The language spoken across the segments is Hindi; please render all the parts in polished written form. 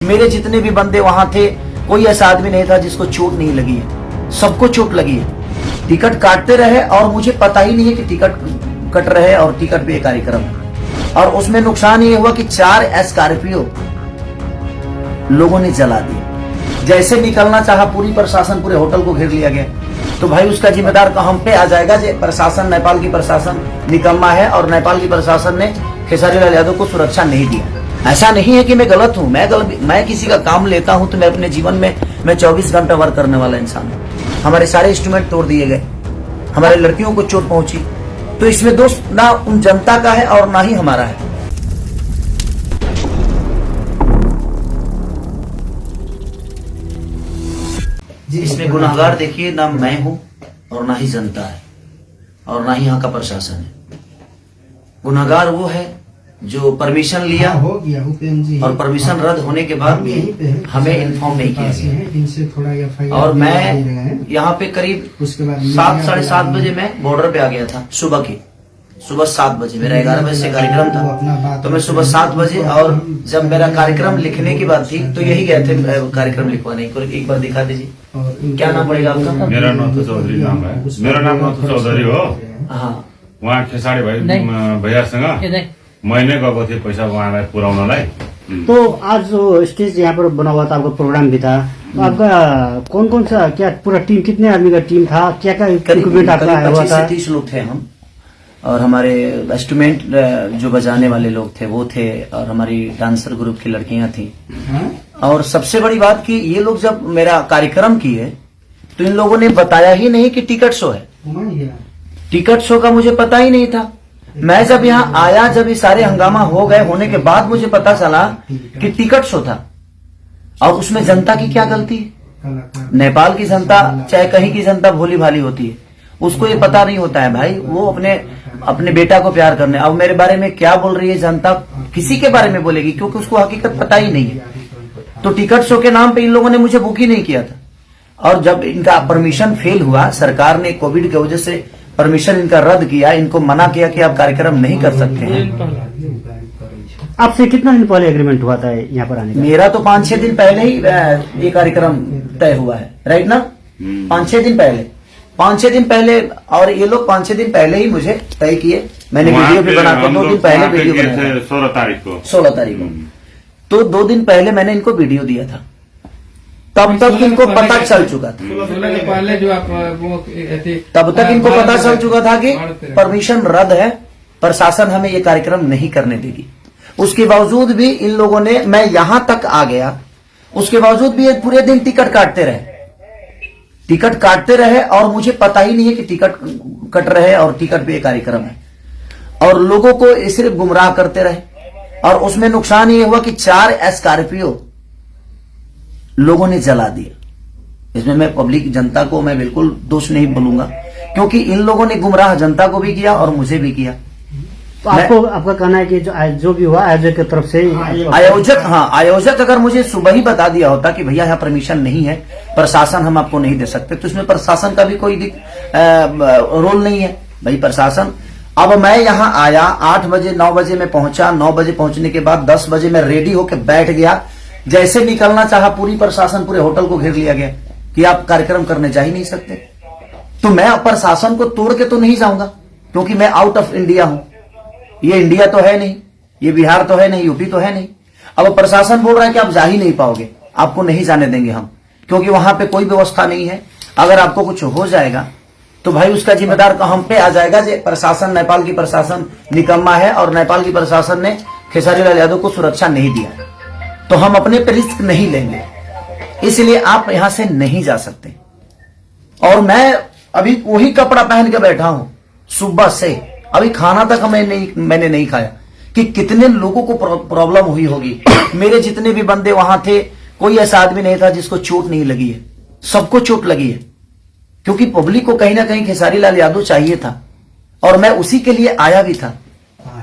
मेरे जितने भी बंदे वहां थे, कोई ऐसा आदमी नहीं था जिसको चोट नहीं लगी है। सबको चोट लगी है। टिकट काटते रहे और मुझे पता ही नहीं है कि टिकट कट रहे और टिकट पे कार्यक्रम है। और उसमें नुकसान ये हुआ कि 4 स्कॉर्पियो लोगों ने जला दिए। जैसे निकलना चाहा, पूरी प्रशासन पूरे होटल को घेर लिया गया। तो भाई उसका जिम्मेदार हम पे आ जाएगा। प्रशासन, नेपाल की प्रशासन निकम्मा है और नेपाल की प्रशासन ने खेसारी लाल यादव को सुरक्षा नहीं दिया। ऐसा नहीं है कि मैं गलत हूँ। मैं किसी का काम लेता हूँ तो मैं अपने जीवन में 24 घंटा वर्क करने वाला इंसान हूँ। हमारे सारे इंस्ट्रूमेंट तोड़ दिए गए, हमारे लड़कियों को चोट पहुंची। तो इसमें दोष ना उन जनता का है और ना ही हमारा है। इसमें गुनाहगार देखिए, ना मैं हूं और ना ही जनता है और ना ही यहाँ का प्रशासन है। गुनाहगार वो है जो परमिशन लिया और परमिशन रद्द होने के बाद भी हमें इन्फॉर्म नहीं किया गया। और मैं यहाँ पे करीब 7, साढ़े 7 बजे मैं बॉर्डर पे आ गया था। सुबह 7 बजे मेरा 11 बजे से कार्यक्रम था। तो मैं सुबह 7 बजे, और जब मेरा कार्यक्रम लिखने की बात थी तो यही गए थे कार्यक्रम लिखवाने को। एक बार दिखा दीजिए, क्या नाम पड़ेगा आपका? मेरा नाम तो चौधरी नाम है। मेरा नाम तो चौधरी हो। हाँ, वहाँ खेसारी भाइ भैयासँग महीने गएको थिएँ पैसा उहाँलाई पुर्याउनलाई। तो आज जो स्टेज यहाँ पर बना हुआ था, आपका प्रोग्राम भी था, तो आपका कौन सा, क्या पूरा टीम, कितने आदमी का टीम था, क्या इक्विपमेंट आपका आया हुआ था? 25 से 30 लोग थे हम, और हमारे इंस्ट्रूमेंट जो बजाने वाले लोग थे वो थे, और हमारी डांसर ग्रुप की लड़कियां थी। और सबसे बड़ी बात कि ये लोग जब मेरा कार्यक्रम किए तो इन लोगों ने बताया ही नहीं कि टिकट शो है। टिकट शो का मुझे पता ही नहीं था। मैं जब यहाँ आया, जब ये सारे हंगामा हो गए, होने के बाद मुझे पता चला कि टिकट शो था। और उसमें जनता की क्या गलती है? नेपाल की जनता, चाहे कहीं की जनता, भोली भाली होती है। उसको ये पता नहीं होता है भाई, वो अपने बेटा को प्यार करने। अब मेरे बारे में क्या बोल रही है जनता, किसी के बारे में बोलेगी, क्योंकि उसको हकीकत पता ही नहीं है। तो टिकट शो के नाम पे इन लोगों ने मुझे बुक ही नहीं किया था। और जब इनका परमिशन फेल हुआ, सरकार ने कोविड की वजह से परमिशन इनका रद्द किया, इनको मना किया कि आप कार्यक्रम नहीं कर सकते हैं। आपसे कितना दिन पहले एग्रीमेंट हुआ था यहाँ पर आने का? मेरा तो 5-6 दिन पहले ही ये कार्यक्रम तय हुआ है, राइट ना? 5-6 दिन पहले, और ये लोग 5-6 दिन पहले ही मुझे तय किए। मैंने वीडियो भी बनाकर 2 दिन पहले वीडियो बनाया, 16 तारीख को। तो 2 दिन पहले मैंने इनको वीडियो दिया था। तब तक इनको पता चल चुका था, कि परमिशन रद्द है, प्रशासन हमें ये कार्यक्रम नहीं करने देगी। उसके बावजूद भी इन लोगों ने, मैं यहां तक आ गया, उसके बावजूद भी ये पूरे दिन टिकट काटते रहे और मुझे पता ही नहीं है कि टिकट कट रहे और टिकट पे ये कार्यक्रम है। और लोगों को सिर्फ गुमराह करते रहे। और उसमें नुकसान ये हुआ कि 4 स्कॉर्पियो लोगों ने जला दिया। इसमें मैं पब्लिक जनता को मैं बिल्कुल दोष नहीं बोलूंगा, क्योंकि इन लोगों ने गुमराह जनता को भी किया और मुझे भी किया। तो आपका कहना है कि जो भी हुआ आयोजक की तरफ से, आयोजक अगर मुझे सुबह ही बता दिया होता कि भैया यहाँ परमिशन नहीं है, प्रशासन हम आपको नहीं दे सकते, तो इसमें प्रशासन का भी कोई रोल नहीं है भाई। प्रशासन, अब मैं यहाँ आया 8 बजे, 9 बजे मैं पहुंचा। 9 बजे पहुंचने के बाद 10 बजे मैं रेडी होकर बैठ गया। जैसे निकलना चाहा, पूरी प्रशासन पूरे होटल को घेर लिया गया कि आप कार्यक्रम करने जा ही नहीं सकते। तो मैं प्रशासन को तोड़ के तो नहीं जाऊंगा, क्योंकि मैं आउट ऑफ इंडिया हूं। ये इंडिया तो है नहीं, ये बिहार तो है नहीं, यूपी तो है नहीं। अब प्रशासन बोल रहा है कि आप जा ही नहीं पाओगे, आपको नहीं जाने देंगे हम, क्योंकि वहां पे कोई व्यवस्था नहीं है। अगर आपको कुछ हो जाएगा तो भाई उसका जिम्मेदार हम पे आ जाएगा। प्रशासन, नेपाल की प्रशासन निकम्मा है और नेपाल की प्रशासन ने खेसारी लाल यादव को सुरक्षा नहीं दिया। तो हम अपने पे रिस्क नहीं लेंगे, इसलिए आप यहां से नहीं जा सकते। और मैं अभी वही कपड़ा पहन के बैठा हूं सुबह से, अभी खाना तक मैंने नहीं खाया कि कितने लोगों को प्रॉब्लम हुई होगी। मेरे जितने भी बंदे वहां थे, कोई ऐसा आदमी नहीं था जिसको चोट नहीं लगी है। सबको चोट लगी है, क्योंकि पब्लिक को कहीं ना कहीं खेसारी लाल यादव चाहिए था, और मैं उसी के लिए आया भी था।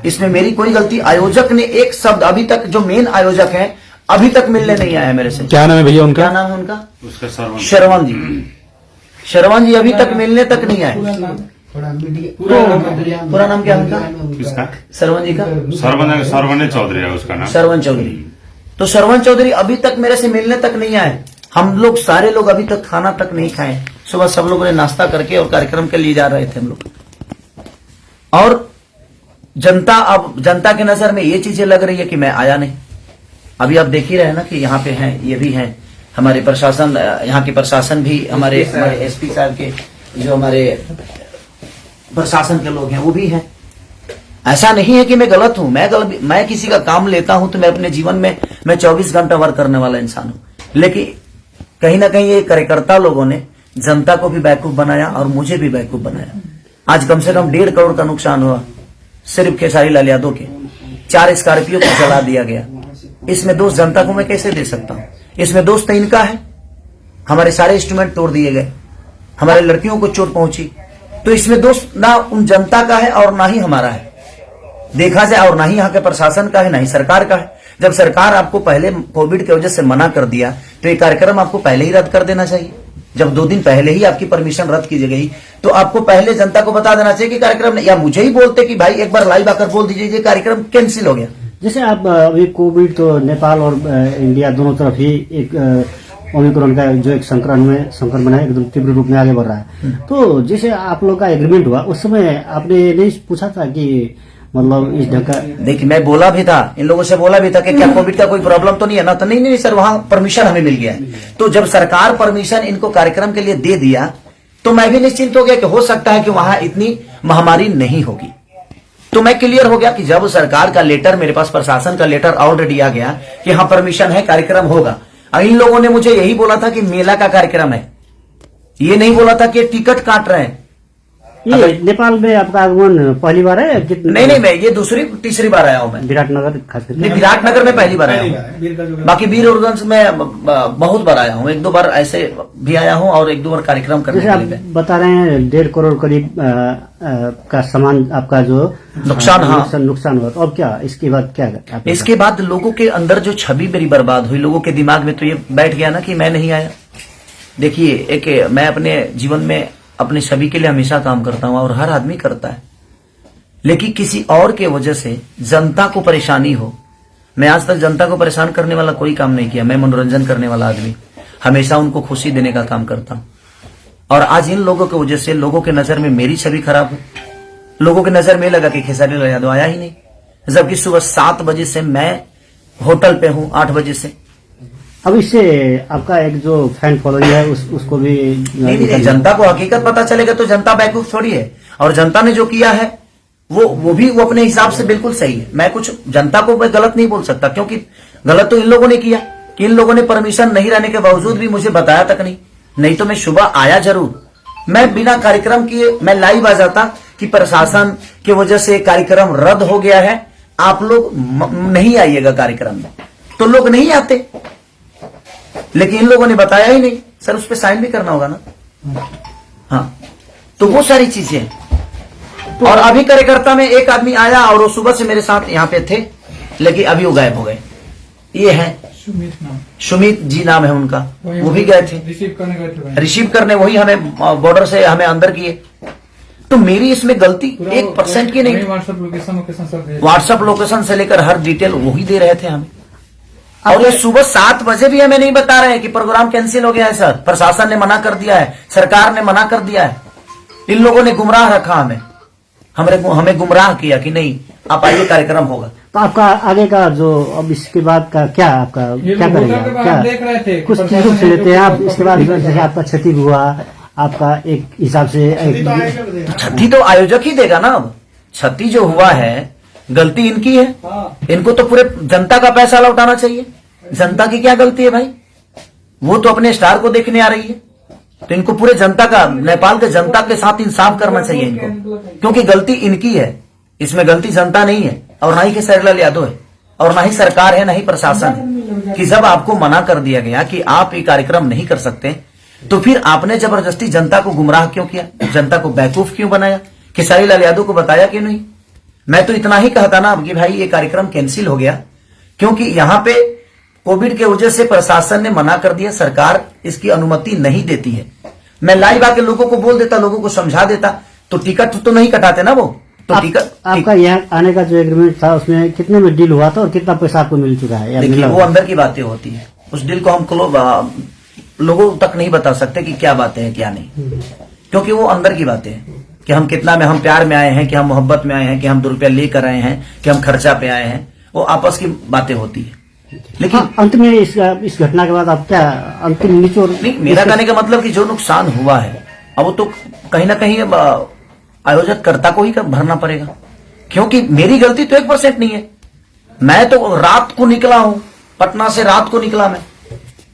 इसमें मेरी कोई गलती, आयोजक ने एक शब्द अभी तक, जो मेन आयोजक है, अभी तक मिलने नहीं आया मेरे से। क्या नाम है भैया उनका? क्या नाम है उनका? श्रवण जी अभी तक मिलने तक नहीं आए। पूरा नाम क्या है उनका? किसका? श्रवण जी का? सरवन चौधरी है उसका नाम। श्रवण चौधरी। तो श्रवण चौधरी अभी तक मेरे से मिलने तक नहीं आए। हम लोग सारे लोग अभी तक खाना तक नहीं खाए। सुबह सब लोगों ने नाश्ता करके और कार्यक्रम के लिए जा रहे थे हम लोग। और जनता की नजर में ये चीजें लग रही है कि मैं आया नहीं। अभी आप देख ही रहे हैं ना कि यहाँ पे हैं, ये भी हैं हमारे प्रशासन, यहाँ के प्रशासन भी हमारे एसपी साहब के जो हमारे प्रशासन के लोग हैं वो भी हैं। ऐसा नहीं है कि मैं गलत हूं। मैं किसी का काम लेता हूं तो मैं अपने जीवन में मैं 24 घंटा वर्क करने वाला इंसान हूं। लेकिन कहीं ना कहीं ये कार्यकर्ता लोगों ने जनता को भी बेवकूफ बनाया और मुझे भी बेवकूफ बनाया। आज कम से कम 1.5 करोड़ का नुकसान हुआ सिर्फ खेसारी लाल यादव के। 4 स्कॉर्पियो को जला दिया गया। इसमें दोष जनता को मैं कैसे दे सकता हूं? इसमें दोष तो इनका है। हमारे सारे इंस्ट्रूमेंट तोड़ दिए गए, हमारे लड़कियों को चोट पहुंची, तो इसमें दोष ना उन जनता का है और ना ही हमारा है देखा जाए, और ना ही यहाँ के प्रशासन का है, ना ही सरकार का है। जब सरकार आपको पहले कोविड की वजह से मना कर दिया तो ये कार्यक्रम आपको पहले ही रद्द कर देना चाहिए। जब 2 दिन पहले ही आपकी परमिशन रद्द की गई तो आपको पहले जनता को बता देना चाहिए कि कार्यक्रम, या मुझे ही बोलते कि भाई एक बार लाइव आकर बोल दीजिए ये कार्यक्रम कैंसिल हो गया। जैसे आप अभी कोविड तो नेपाल और इंडिया दोनों तरफ ही एक ओमिक्रॉन का जो एक संक्रमण है एकदम तीव्र रूप में आगे बढ़ रहा है। तो जैसे आप लोग का एग्रीमेंट हुआ उस समय आपने नहीं पूछा था कि मतलब इस ढंग का? देखिए मैं बोला भी था, इन लोगों से बोला भी था कि क्या कोविड का कोई प्रॉब्लम तो नहीं है ना? तो नहीं सर, वहां परमिशन हमें मिल गया है। तो जब सरकार परमिशन इनको कार्यक्रम के लिए दे दिया तो मैं भी निश्चिंत हो गया कि हो सकता है कि वहां इतनी महामारी नहीं होगी। तो मैं क्लियर हो गया कि जब सरकार का लेटर मेरे पास, प्रशासन का लेटर ऑलरेडी आ गया कि हाँ परमिशन है, कार्यक्रम होगा। इन लोगों ने मुझे यही बोला था कि मेला का कार्यक्रम है, ये नहीं बोला था कि टिकट काट रहे हैं। ये नेपाल में आपका आगमन पहली बार है? नहीं, मैं ये तीसरी बार आया हूँ। मैं विराटनगर, खास करके विराटनगर में पहली बार आया हूँ। बाकी वीरगंज में बहुत बार आया हूँ, 1-2 बार ऐसे भी आया हूँ और 1-2 बार कार्यक्रम करने के लिए। बता रहे हैं 1.5 करोड़ करीब का सामान आपका जो नुकसान हुआ। तो अब क्या इसके बाद क्या? इसके बाद लोगों के अंदर जो छवि मेरी बर्बाद हुई, लोगों के दिमाग में तो ये बैठ गया ना कि मैं नहीं आया। देखिए मैं अपने जीवन में अपने सभी के लिए हमेशा काम करता हूं और हर आदमी करता है, लेकिन किसी और के वजह से जनता को परेशानी हो। मैं आज तक जनता को परेशान करने वाला कोई काम नहीं किया। मैं मनोरंजन करने वाला आदमी, हमेशा उनको खुशी देने का काम करता हूं। और आज इन लोगों की वजह से लोगों के नजर में मेरी छवि खराब हो। लोगों की नजर में लगा कि खेसारी लाल यादव आया ही नहीं, जबकि सुबह 7 बजे से मैं होटल पे हूं, 8 बजे से। अब इससे आपका एक जो फैन फॉलोइंग है उसको भी नहीं, जनता को हकीकत पता चलेगा तो जनता बेवकूफ थोड़ी है। और जनता ने जो किया है वो अपने हिसाब से बिल्कुल सही है। मैं कुछ जनता को मैं गलत नहीं बोल सकता, क्योंकि गलत तो इन लोगों ने किया कि इन लोगों ने परमिशन नहीं रहने के बावजूद भी मुझे बताया तक नहीं तो मैं सुबह आया जरूर। मैं बिना कार्यक्रम किए मैं लाइव आ जाता कि प्रशासन की वजह से कार्यक्रम रद्द हो गया है, आप लोग नहीं आइएगा कार्यक्रम में, तो लोग नहीं आते। लेकिन इन लोगों ने बताया ही नहीं। सर उस पर साइन भी करना होगा ना। हाँ, तो वो सारी चीजें हैं। और अभी कार्यकर्ता में एक आदमी आया और वो सुबह से मेरे साथ यहाँ पे थे, लेकिन अभी वो गायब हो गए। ये है सुमित जी नाम है उनका, वो भी गए थे रिसीव करने, वही हमें बॉर्डर से हमें अंदर किए। तो मेरी इसमें गलती 1% की नहीं। व्हाट्सएप लोकेशन से लेकर हर डिटेल वही दे रहे थे हमें। और ये सुबह 7 बजे भी हमें नहीं बता रहे हैं कि प्रोग्राम कैंसिल हो गया है सर, प्रशासन ने मना कर दिया है, सरकार ने मना कर दिया है। इन लोगों ने गुमराह रखा हमें गुमराह किया कि नहीं आप आइए कार्यक्रम होगा। तो आपका आगे का जो अब इसके बाद का क्या, आपका क्या करेगा? क्या कुछ चीजों से लेते हैं आप? इसके बाद जैसे आपका क्षति हुआ, आपका एक हिसाब से क्षति तो आयोजक ही देगा ना। अब क्षति जो हुआ है गलती इनकी है, इनको तो पूरे जनता का पैसा लौटाना चाहिए। जनता की क्या गलती है भाई? वो तो अपने स्टार को देखने आ रही है, तो इनको पूरे जनता का, नेपाल के जनता के साथ इंसाफ करना चाहिए इनको, क्योंकि गलती इनकी है। इसमें गलती जनता नहीं है और ना ही खेसारी लाल यादव है और ना ही सरकार है, ना ही प्रशासन है। कि जब आपको मना कर दिया गया कि आप ये कार्यक्रम नहीं कर सकते, तो फिर आपने जबरदस्ती जनता को गुमराह क्यों किया? जनता को बेवकूफ क्यों बनाया? खेसारी लाल यादव को बताया क्यों नहीं? मैं तो इतना ही कहता ना कि भाई ये कार्यक्रम कैंसिल हो गया, क्योंकि यहाँ पे कोविड के वजह से प्रशासन ने मना कर दिया, सरकार इसकी अनुमति नहीं देती है। मैं लाइव आके लोगों को बोल देता, लोगों को समझा देता, तो टिकट तो नहीं कटाते ना वो। तो टिकट आपका यहाँ आने का जो एग्रीमेंट था उसमें कितने में डील हुआ था और कितना पैसा आपको मिल चुका है? देखिए, वो अंदर की बातें होती है। उस डील को हम लोगों तक नहीं बता सकते कि क्या बातें हैं क्या नहीं, क्योंकि वो अंदर की बातें हैं कि हम कितना में, हम प्यार में आए हैं, कि हम मोहब्बत में आए हैं, कि हम 2 रुपया लेकर आए हैं, कि हम खर्चा पे आए हैं। वो आपस की बातें होती है। लेकिन अंत में इस घटना के बाद आप क्या अंतिम निचोड़? नहीं, मेरा कहने का मतलब कि जो नुकसान हुआ है अब वो तो कहीं ना कहीं आयोजक कर्ता को ही भरना पड़ेगा, क्योंकि मेरी गलती तो 1% नहीं है। मैं तो रात को निकला हूं, पटना से रात को निकला मैं,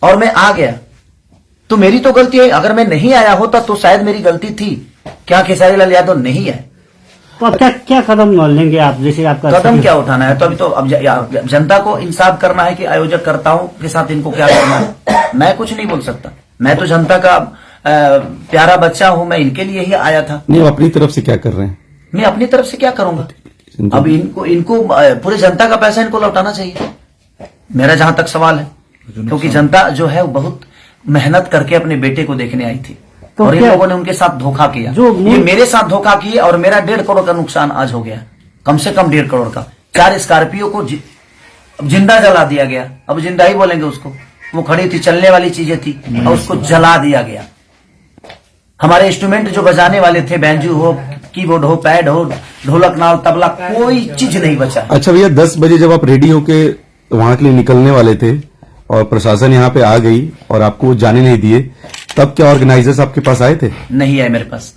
और मैं आ गया, तो मेरी तो गलती है। अगर मैं नहीं आया होता तो शायद मेरी गलती थी। क्या खेसारी लाल यादव नहीं है तो अब क्या कदम लेंगे आप? जैसे आपका कदम क्या उठाना है, तो अभी तो अब जनता को इंसाफ करना है कि आयोजक कर्ताओं के साथ इनको क्या करना है। मैं कुछ नहीं बोल सकता, मैं तो जनता का प्यारा बच्चा हूं, मैं इनके लिए ही आया था। नहीं, अपनी तरफ से क्या कर रहे हैं? मैं अपनी तरफ से क्या करूंगा? अब इनको पूरे जनता का पैसा इनको लौटाना चाहिए, मेरा जहां तक सवाल है, क्योंकि जनता जो है वो बहुत मेहनत करके अपने बेटे को देखने आई थी, तो और इन लोगों ने उनके साथ धोखा किया। ये मेरे साथ धोखा किया और मेरा 1.5 करोड़ का नुकसान आज हो गया, कम से कम 1.5 करोड़ का। 4 स्कॉर्पियो को जिंदा जला दिया गया। अब जिंदा ही बोलेंगे उसको, वो खड़ी थी, चलने वाली चीजें थी, और उसको जला दिया गया। हमारे इंस्ट्रूमेंट जो बजाने वाले थे, बैंजू हो, कीबोर्ड हो, पैड हो, ढोलक, नाल, तबला, कोई चीज नहीं बचा। अच्छा भैया, 10 बजे जब आप रेडी होके वहां के लिए निकलने वाले थे और प्रशासन यहाँ पे आ गई और आपको जाने नहीं दिए, तब क्या ऑर्गेनाइजर्स आपके पास आए थे? नहीं आए मेरे पास।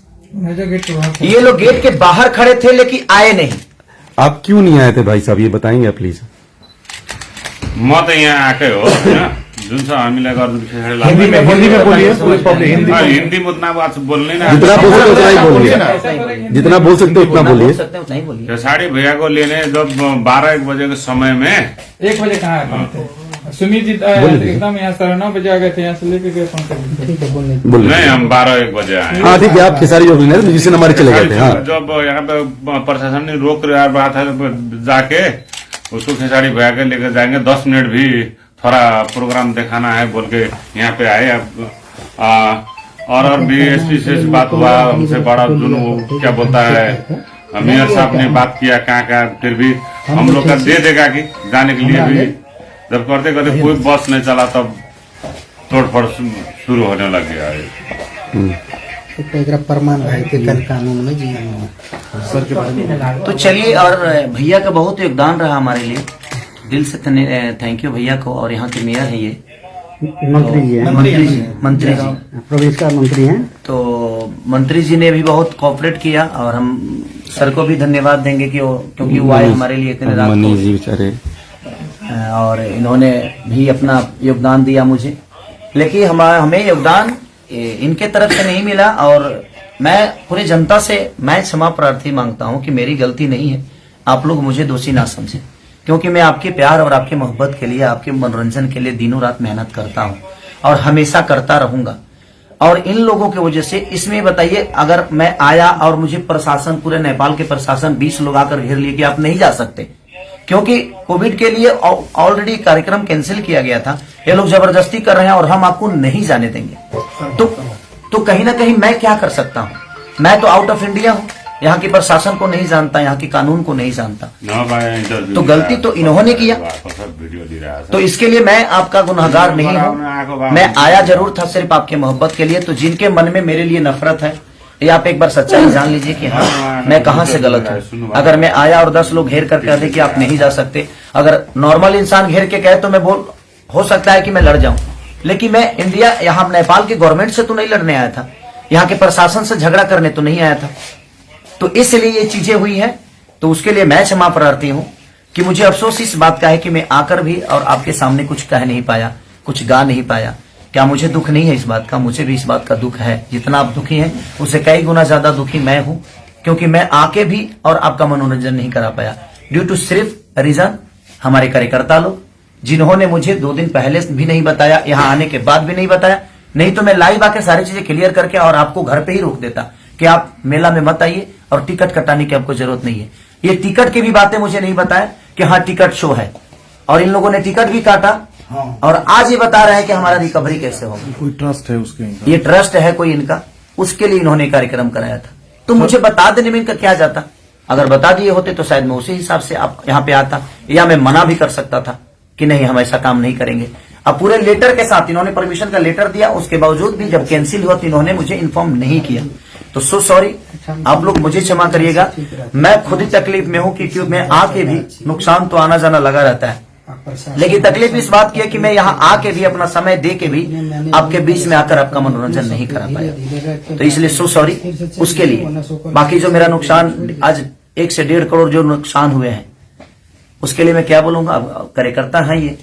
ये लोग गेट के बाहर खड़े थे लेकिन आए नहीं। आप क्यों नहीं आए थे भाई साहब, ये बताएंगे आप प्लीज? म त यहाँ आएकै हो होइन, जुन छ हामीलाई गर्नु हिंदी में बोलिए, पूरी पब्लिक हिंदी में। हिन्दी में उतना बात बोल्ने ना, जितना बोल सकते उतना ही बोलिए, जितना बोल सकते उतना बोलिए। उतना ही बोलिए। खेसारी भैया को लेने जब 12-1 बजे के समय में 1 बजे कहाँ आए थे? सुमित जी एकदम यहाँ 9:30 बजे आ गए थे, यहाँ से लेके गए फोन कर। बोलिए। नहीं, हम 12-1 बजे आए। हाँ ठीक है, आप खेसारी जो जिससे हमारे चले गए थे। हाँ, जब यहाँ पे प्रशासन ने रोक रहा था, जाके उसको खेसारी भैया के लेकर जाएंगे, 10 मिनट भी थोड़ा प्रोग्राम दिखाना है बोल के यहाँ पे आए। और डीएसपी से बात हुआ, हमसे बड़ा जो क्या बोलता है मेयर साहब ने बात किया कहाँ, फिर भी हम लोग का दे देगा कि जाने के लिए भी। जब करते करते कोई बस नहीं चला, तब तोड़फोड़ शुरू होने लग गया है। प्रमाण है कि कल कानून में जी तो चलिए, और भैया का बहुत योगदान रहा हमारे लिए, दिल से थैंक यू भैया को। और यहाँ के मेयर है ये मंत्री जी हैं, मंत्री जी प्रदेश का मंत्री हैं। तो मंत्री जी ने भी बहुत कोऑपरेट किया, और हम सर को भी धन्यवाद देंगे कि क्योंकि वो आए हमारे लिए इतने रात मनीष जी बेचारे, और इन्होंने भी अपना योगदान दिया मुझे। लेकिन हमें योगदान इनके तरफ से नहीं मिला, और मैं पूरी जनता से मैं क्षमा प्रार्थी मांगता हूं कि मेरी गलती नहीं है, आप लोग मुझे दोषी ना समझें, क्योंकि मैं आपके प्यार और आपके मोहब्बत के लिए, आपके मनोरंजन के लिए दिनों रात मेहनत करता हूं, और हमेशा करता रहूंगा। और इन लोगों की वजह से, इसमें बताइए, अगर मैं आया और मुझे प्रशासन, पूरे नेपाल के प्रशासन 20 लोग आकर घेर लिए कि आप नहीं जा सकते, क्योंकि कोविड के लिए ऑलरेडी कार्यक्रम कैंसिल किया गया था, ये लोग जबरदस्ती कर रहे हैं और हम आपको नहीं जाने देंगे, तो कहीं ना कहीं मैं क्या कर सकता हूँ? मैं तो आउट ऑफ इंडिया हूँ, यहाँ की प्रशासन को नहीं जानता, यहाँ के कानून को नहीं जानता, तो गलती तो इन्होंने किया। तो इसके लिए मैं आपका गुनहगार नहीं हूँ, मैं आया जरूर था सिर्फ आपके मोहब्बत के लिए। तो जिनके मन में मेरे लिए नफरत है, ये आप एक बार सच्चाई जान लीजिए कि हाँ, मैं कहाँ से गलत हूँ। अगर मैं आया और 10 लोग घेर कर कह दे कि आप नहीं जा सकते, अगर नॉर्मल इंसान घेर के कहे तो मैं हो सकता है कि मैं लड़ जाऊं, लेकिन मैं इंडिया, यहाँ नेपाल के गवर्नमेंट से तो नहीं लड़ने आया था, यहाँ के प्रशासन से झगड़ा करने तो नहीं आया था। तो इसलिए ये चीजें हुई हैं, तो उसके लिए मैं क्षमा प्रार्थी हूं कि मुझे अफसोस इस बात का है कि मैं आकर भी और आपके सामने कुछ कह नहीं पाया, कुछ गा नहीं पाया। क्या मुझे दुख नहीं है इस बात का? मुझे भी इस बात का दुख है। जितना आप दुखी हैं उससे कई गुना ज्यादा दुखी मैं हूं, क्योंकि मैं आके भी और आपका मनोरंजन नहीं करा पाया, ड्यू टू सिर्फ रीजन हमारे कार्यकर्ता लोग, जिन्होंने मुझे 2 दिन पहले भी नहीं बताया, यहाँ आने के बाद भी नहीं बताया। नहीं तो मैं लाइव आके सारी चीजें क्लियर करके और आपको घर पे ही रोक देता कि आप मेला में मत आइए और टिकट कटाने की आपको जरूरत नहीं है। ये टिकट की भी बातें मुझे नहीं बताया कि हाँ टिकट शो है, और इन लोगों ने टिकट भी काटा। हाँ। और आज ये बता रहे हैं कि हमारा रिकवरी कैसे होगा। कोई ट्रस्ट है उसके, ये ट्रस्ट है कोई इनका, उसके लिए इन्होंने कार्यक्रम कराया था। तो मुझे बता देने में इनका क्या जाता? अगर बता दिए होते तो शायद मैं उसी हिसाब से आप यहाँ पे आता, या मैं मना भी कर सकता था कि नहीं हम ऐसा काम नहीं करेंगे। अब पूरे लेटर के साथ इन्होंने परमिशन का लेटर दिया, उसके बावजूद भी जब कैंसिल हुआ तो इन्होंने मुझे इन्फॉर्म नहीं किया। तो सो सॉरी, आप लोग मुझे क्षमा करिएगा, मैं खुद ही तकलीफ में हूं क्योंकि मैं आके भी नुकसान तो आना जाना लगा रहता है, लेकिन तकलीफ इस बात की है कि मैं यहाँ आके भी अपना समय दे के भी आपके बीच में आकर आपका मनोरंजन नहीं करा पाया। तो इसलिए सो सॉरी उसके लिए। बाकी जो मेरा नुकसान आज 1 से 1.5 करोड़ जो नुकसान हुए हैं उसके लिए मैं क्या बोलूंगा। अब कार्यकर्ता है ये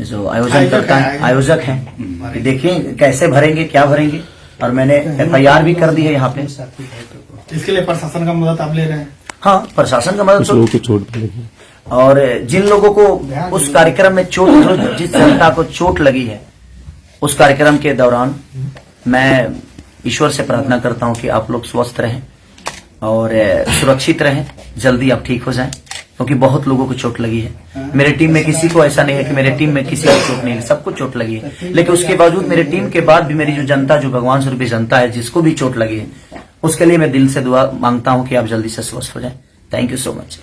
जो आयोजन करता है, आयोजक है, देखिए कैसे भरेंगे क्या भरेंगे। और मैंने FIR भी कर दी है यहाँ पे। इसके लिए प्रशासन का मदद आप ले रहे हैं? हाँ, प्रशासन का मदद कुछ लोगों को चोट लगी। और जिन लोगों को उस कार्यक्रम में चोट, जिस जनता को चोट लगी है उस कार्यक्रम के दौरान, मैं ईश्वर से प्रार्थना करता हूं कि आप लोग स्वस्थ रहें और सुरक्षित रहें, जल्दी आप ठीक हो जाएं, क्योंकि बहुत लोगों को चोट लगी है। मेरे टीम में किसी को ऐसा नहीं है कि मेरे टीम में किसी को चोट नहीं है, सबको चोट लगी है। लेकिन उसके बावजूद मेरे टीम के बाद भी मेरी जो जनता, जो भगवान स्वरूपी जनता है, जिसको भी चोट लगी है, उसके लिए मैं दिल से दुआ मांगता हूं कि आप जल्दी से स्वस्थ हो जाएं। Thank you so much.